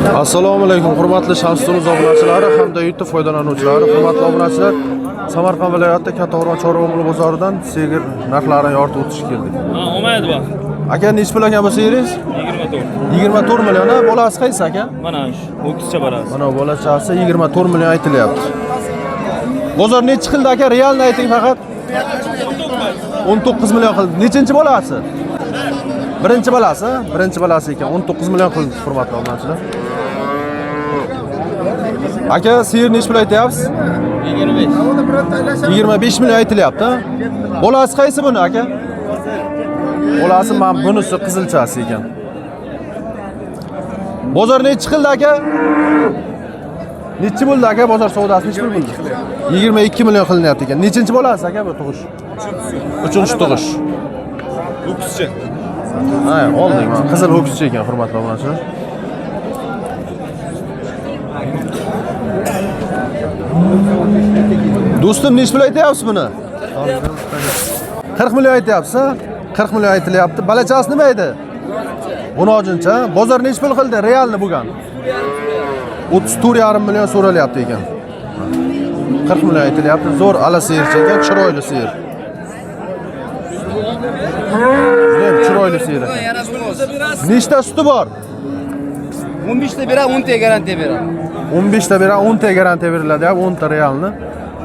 Assalomu alaykum hurmatli Shamstunuz obunachilari hamda YouTube foydalanuvchilari. Hurmatli obunachilar, Samarqand viloyati Kattaqo'rg'on Chorva bozoridan sigir narxlarini yoritib o'tish keldik. Ha, olmaydi bu. Aka, nech pul ekan bu sigiringiz? 24. 24 million. Bolasi qaysi aka? Mana shu, ho'kizcha bolasi. Mana bolachasi 24 million aytilyapti. Bozor nechi qildi aka? Realni ayting faqat. 19 million qildi. Nechinchi bolasi? Birinchi bolasi ekan 19 million qildi hurmatli obunachilar. Aka, sigir nech pul aytyapsiz? 25. 25 million aytilyapti. Bolasi qaysi buni aka? Bolasi mana bunisi qizilchasi ekan. Bozor nechi qildi aka? Nechi bo'ldi aka bozor savdosi nechi pul bo'ldi? 22 million qilinyapti ekan. Nechinchi bolasi aka bu tug'ish? 3-chi tug'ish. Ho'kizcha. Ha, oldik mana. Qizil ho'kizcha ekan hurmatli obunachilar. Do'stim nech pul aytyapsiz buni? 40 million aytyapsiz, ha? 40 million aytilyapti. Balachasi nima edi? 16-chi. Bozor nech pul qildi? Realni bo'lgan. 34,5 million so'ralyapti ekan. 40 million aytilyapti. Zo'r ala sigircha ekan, chiroyli sigir. Chiroyli sigir. Nechta suti bor? 15 ta beradi, 10 ta garantiya beradi. 15 ta beradi, 10 ta garantiya beriladi, 10 ta realni.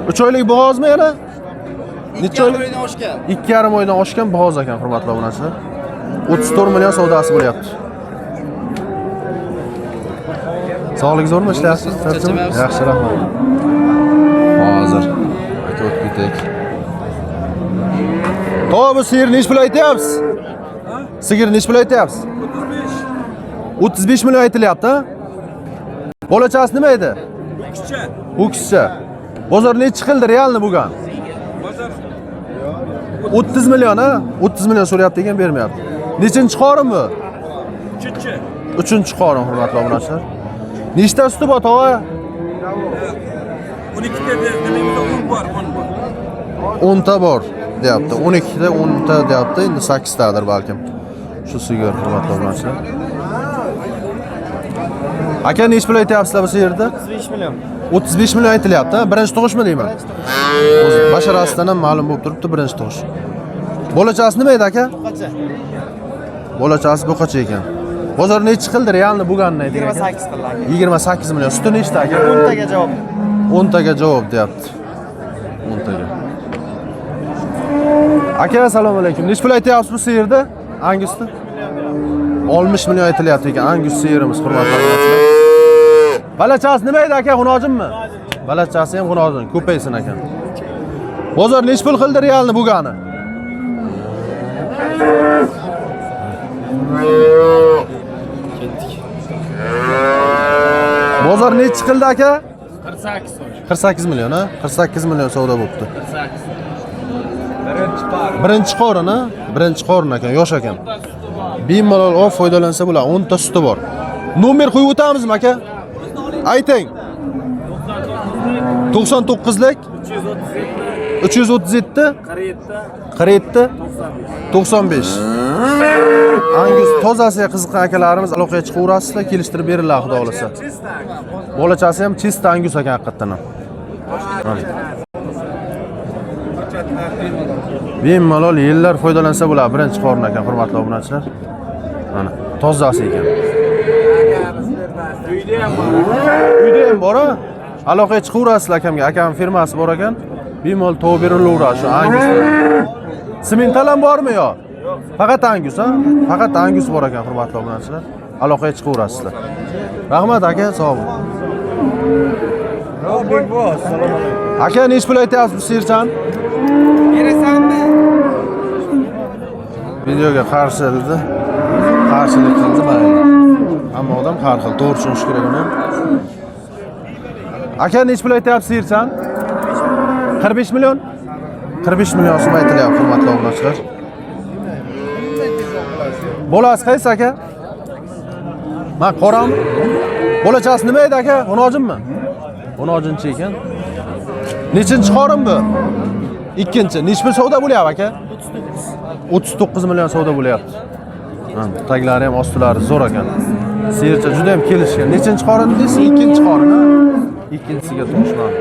3 oylik bo'g'ozmi yana? Necha oylik? 2,5 oydan oshgan bo'g'oz ekan, hurmatli obunachilar. 34 million savdosi bo'lyapti. Sog'lik zo'rmi, ishlayapsiz? Yaxshi, rahmat. Hozir aka o'tib ketek. Bu sigir nech pul aytyapsiz? Sigir nech pul aytyapsiz? 35 million aytilyapti, ha? Bolachasi nima edi? Ho'kizcha. Bozor nechi qildi realni bo'lgan? Bozor 30 million, ha? 30 million so'rayapti ekan, bermayapti. Nechinchi qorin bu? 3-chi. 3-chi qorin, hurmatli obunachilar. Nechta suti bor, tog'a? 12 ta dilimizda 10 bor, 10 ta bor, deyapti. 12 ta, 10 ta deyapti. Endi 8 tadir balkim. Shu sigir, hurmatli obunachilar. Aka, nech pul aytyapsizlar bu sigirda? 35 million. 35 million aytilyapti, ha? Birinchi tug'ishmi deyman? O'zi basharasidan ham ma'lum bo'lib turibdi, birinchi tug'ish. Bolachasi nima edi aka? Buqacha. Bolachasi buqacha ekan. Bozor nechi qildi realni bo'lganini ayting aka? 28 qildi aka. 28 million. Suti nechta aka? 10 taga javob. 10 taga javob deyapti. 10 taga. Aka, assalomu alaykum. Nech pul aytyapsiz bu sigirda? Angusni? 60 million aytilyapti ekan. Angus sigirimiz, hurmatli obunachilar. Balachasi nima edi aka? G'unojinmi? Balachasi ham g'unojin, ko'paysin ekan. Bozor nech pul qildi realni bo'lgani? Bozor nechi qildi aka? 48. 48 million, ha? 48 million savdo bo'libdi. 48. Birinchi qorin, ha? Birinchi qorin ekan, yosh ekan. Bemalol olib foydalansa bo'ladi. 10 ta suti bor. Nomer qo'yib o'tamizmi aka? Ayting. 99lik 337 47 95. Angus tozasiga qiziqqan akalarimiz aloqaga chiqaverasizlar, kelishtirib beriladi xudo xolasa. Bolachasi ham chista Angus ekan haqiqatan ham. Bemalol yillar foydalansa bo'ladi, birinchi qorin ekan, hurmatli obunachilar. Mana tozasi ekan. Uyda ham bor, ha? Aloqaga chiqaverasizlar akamga. Akam firmasi bor ekan. Bemalol tov berilaveradi shu Angusdan. Simental ham bormi yo? Faqat Angus, ha? Faqat Angus bor ekan, hurmatli obunachilar. Aloqaga chiqaverasizlar. Rahmat aka, sog' bo'ling. Assalomu alaykum. Aka, nech pul aytyapsiz bu sigirchani? Berasanmi? Videoga qarshi dedi. Qarshilik qildi mayli. Hamma odam har xil, to'g'ri tushunish kerak uni. Aka, nech pul aytyapsiz sigirchani? 45 million? 45 million so'm aytilyapti, hurmatli obunachilar. Bolasi qaysi aka? Ma qorami? Bolachasi nima edi aka? G'unojinmi? G'unojinchi ekan. Nechinchi qorin bu? Ikkinchi. Nech pul savdo bo'lyapti aka? 39 million savdo bo'lyapti. Taglari ham ostilari zo'r ekan. Sigircha juda ham kelishgan. Nechinchi qorin deysiz? Ikkinchi qorin, ha? Ikkinchisiga tug'ishgan.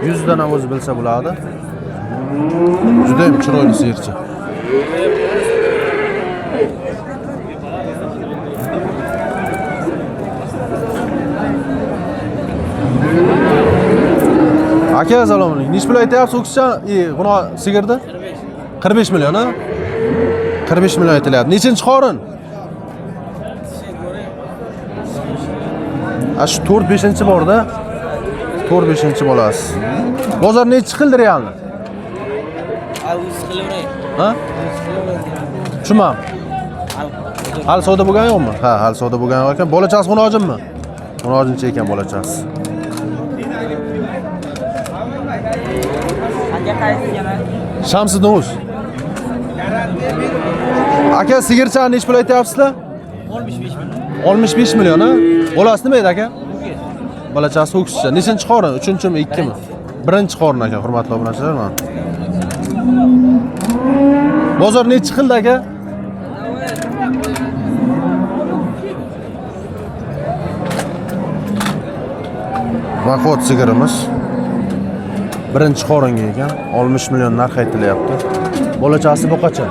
100 dan ham o'zi bilsa bo'ladi. Juda ham chiroyli sigircha. Aka, assalomu alaykum. Nech pul aytyapsiz o'kishcha? Buni sigirdi? 45 million, ha? 45 million aytilyapti. Nechinchi qorin? Shu 4-5-chi borda. 4-5-chi bolasi. Bozor nechi qildi realni? Ha? Tushunmam. Hali savdo bo'lgan yo'qmi? Ha, hali savdo bo'lgan ekan. Bolachasi xunojinmi? Xunojincha ekan bolachasi. Shamsiddin. Aka, sigirchani nech pul aytyapsizlar? 65 million, ha? Bolasi nima edi aka? Bolachasi o'ksizcha. Nechinchi qorin? 3-chimi, 2-mi? Birinchi qorin aka, hurmatli obunachilar. Bozor nechi qildi aka? Vaqot sigirimiz. Birinchi qoringa ekan, 60 million narx aytilyapti. Bolachasi bu qancha?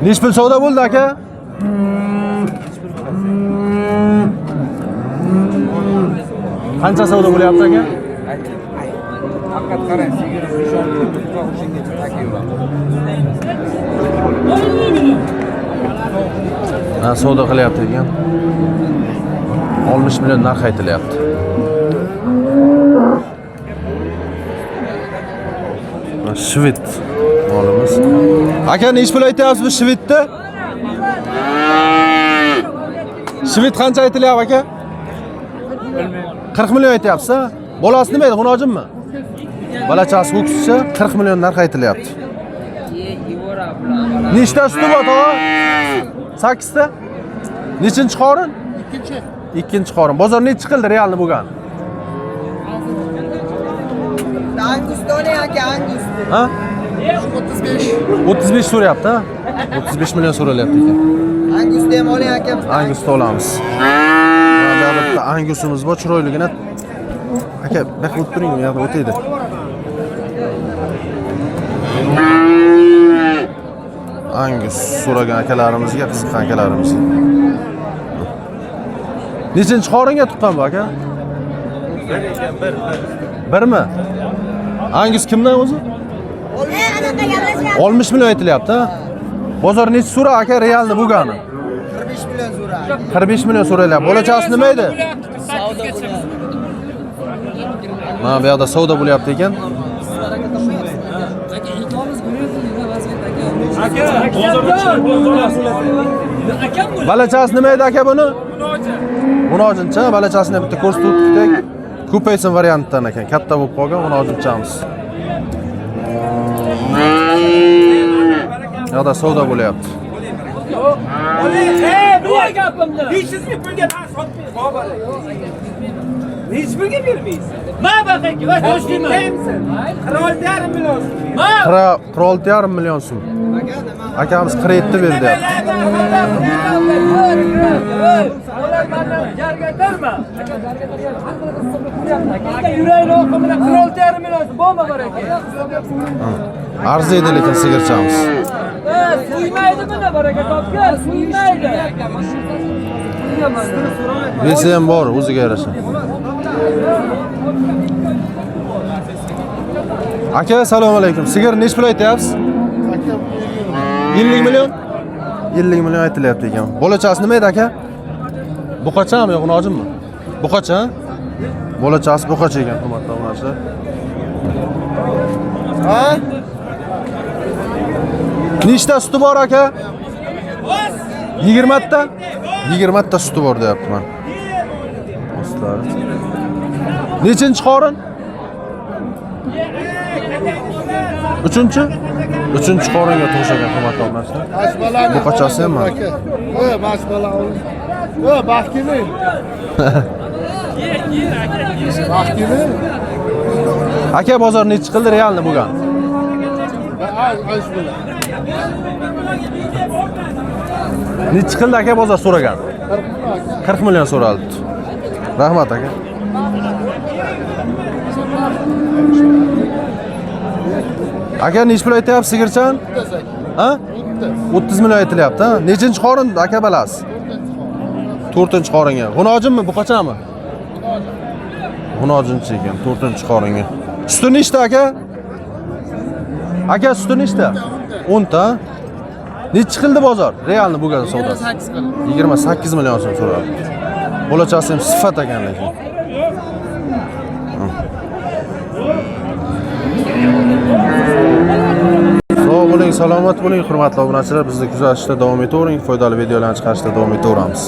Nech pul savdo bo'ldi aka? Qancha savdo bo'lyapti aka? Haqiqat qarang, sigir nishon tuproq uchingacha takiyor. Ha, savdo qilyapti ekan. 60 million narx aytilyapti. Shved molimiz. Aka, nech pul aytyapsiz bu shvedni? Shved qancha aytilyapti aka? 40 million aytyapsiz, ha? Bolasi nima edi, xunojinmi? Bolachasi o'ksizcha 40 million narx aytilyapti. Nechta suti bor, tog'a? 8 ta. Nechinchi qorin? Ikkinchi qorin. Bozor nechi qildi realni bo'lgan? Angustone aka, Angus. Ha? 35. 35 so'rayapti, ha? 35 million so'ralyapti ekan. Angusni ham oling aka. Angusni olamiz. Mana bu yerda angusimiz bor, chiroyligina. Aka, baqib o'tib turing, bu yerda o'taydi. Angus so'ragan akalarimizga, qiziqqan akalarimizga. Nechinchi qoringa tuqqan bu aka? Birmi? Angus kimdan o'zi? 60 million aytilyapti, ha? Bozor nechi so'ra aka realni bo'lgani? 45 million so'ra. 45 million so'rayapti. Bolachasi nima edi? Savdo bo'lyapti. Mana bu yerda savdo bo'lyapti ekan. Bolachasi nima edi aka buni? Munojincha, bolachasini bitta ko'rsatib o'tdik. Ko'paysin variantdan ekan. Katta bo'lib qolgan munojinchamiz. Yo'da savdo bo'lyapti. Nima gapimda? Hech pulga hech pulga bermaysiz. Ma baqaki, va toshlayman. 46,5 million. Ma 46,5 million so'm. Akamiz 47 berdi. Jargatarma. Yurayni oqimida 46,5 million bo'lma bor ekan. Arziydi lekin sigirchamiz. Suymaydi buni baraka topgan, suymaydi. Besi ham bor, o'ziga yarasha. Aka, assalomu alaykum. Sigir nech pul aytyapsiz? 50 million? 50 million aytilyapti ekan. Bolachasi nima edi aka? Buqachami yo'q, nojimmi? Buqacha? Bolachasi buqacha ekan, hurmatli obunachilar. Ha? Nechta suti bor aka? 20 ta? 20 ta suti bor deyapman. Ostlari. Nechinchi qorin? 3-chi? 3-chi qoringa to'shagan, hurmatli obunachilar. Bu qachasi ham mana. Mashbala ol. Baxtli. Baxtli. Aka, bozor nechi qildi realni bo'lgan? Nechi qildi aka bozor so'ragan? 40 million so'raldi. Rahmat aka. Aka nechi pul aytyapsiz sigirchan? Ha? 30 million aytilyapti, ha? Nechinchi qorin aka balasiz? 4-chi qoringa. G'unojinmi bu qachonmi? G'unojinchi ekan, 4-chi qoringa. Suti nechta aka? Aka suti nechta? 10 ta. Nechi qildi bozor? Realni bo'lgan savdo. 28 million so'm so'radi. Bo'lachasi ham sifat ekan lekin. Sog' bo'ling, salomat bo'ling, hurmatli obunachilar. Bizni kuzatishda davom etavering, foydali videolarni chiqarishda davom etaveramiz.